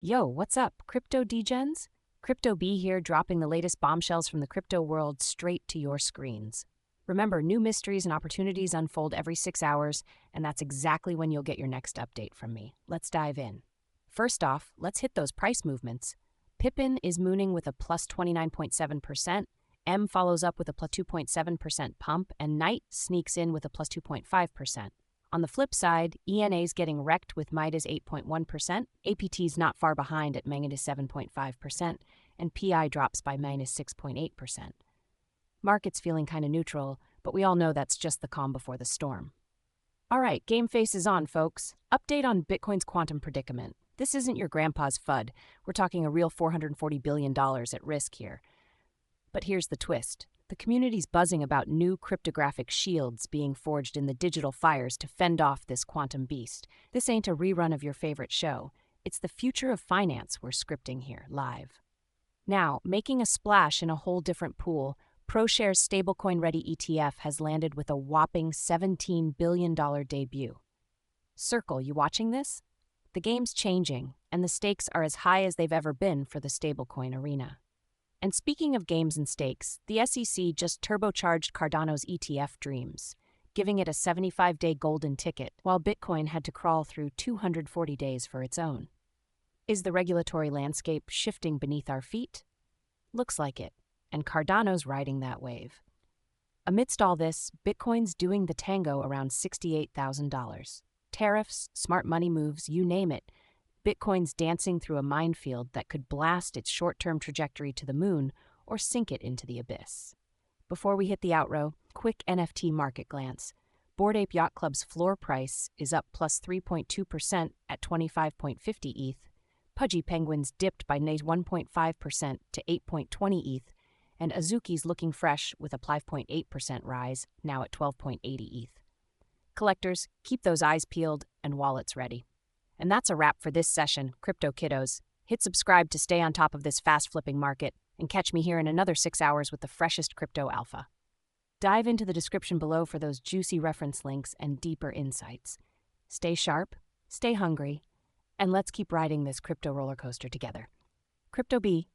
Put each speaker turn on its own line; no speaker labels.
Yo, what's up, crypto degens? Crypto B here, dropping the latest bombshells from the crypto world straight to your screens. Remember, new mysteries and opportunities unfold every 6 hours, and that's exactly when you'll get your next update from me. Let's dive in. First off, let's hit those price movements. Pippin is mooning with a plus 29.7%, M follows up with a plus 2.7% pump, and Knight sneaks in with a plus 2.5%. On the flip side, ENA's getting wrecked with Midas 8.1%, APT's not far behind at minus 7.5%, and PI drops by minus 6.8%. Market's feeling kind of neutral, but we all know that's just the calm before the storm. All right, game face is on, folks. Update on Bitcoin's quantum predicament. This isn't your grandpa's FUD. We're talking a real $440 billion at risk here. But here's the twist. The community's buzzing about new cryptographic shields being forged in the digital fires to fend off this quantum beast. This ain't a rerun of your favorite show. It's the future of finance we're scripting here, live. Now, making a splash in a whole different pool, ProShares Stablecoin-Ready ETF has landed with a whopping $17 billion debut. Circle, you watching this? The game's changing, and the stakes are as high as they've ever been for the stablecoin arena. And speaking of games and stakes, the SEC just turbocharged Cardano's ETF dreams, giving it a 75-day golden ticket, while Bitcoin had to crawl through 240 days for its own. Is the regulatory landscape shifting beneath our feet? Looks like it, and Cardano's riding that wave. Amidst all this, Bitcoin's doing the tango around $68,000. Tariffs, smart money moves, you name it. Bitcoin's dancing through a minefield that could blast its short-term trajectory to the moon or sink it into the abyss. Before we hit the outro, quick NFT market glance. Bored Ape Yacht Club's floor price is up plus 3.2% at 25.50 ETH. Pudgy Penguins dipped by 1.5% to 8.20 ETH. And Azuki's looking fresh with a 5.8% rise, now at 12.80 ETH. Collectors, keep those eyes peeled and wallets ready. And that's a wrap for this session, Crypto Kiddos. Hit subscribe to stay on top of this fast-flipping market, and catch me here in another 6 hours with the freshest crypto alpha. Dive into the description below for those juicy reference links and deeper insights. Stay sharp, stay hungry, and let's keep riding this crypto roller coaster together. Crypto B,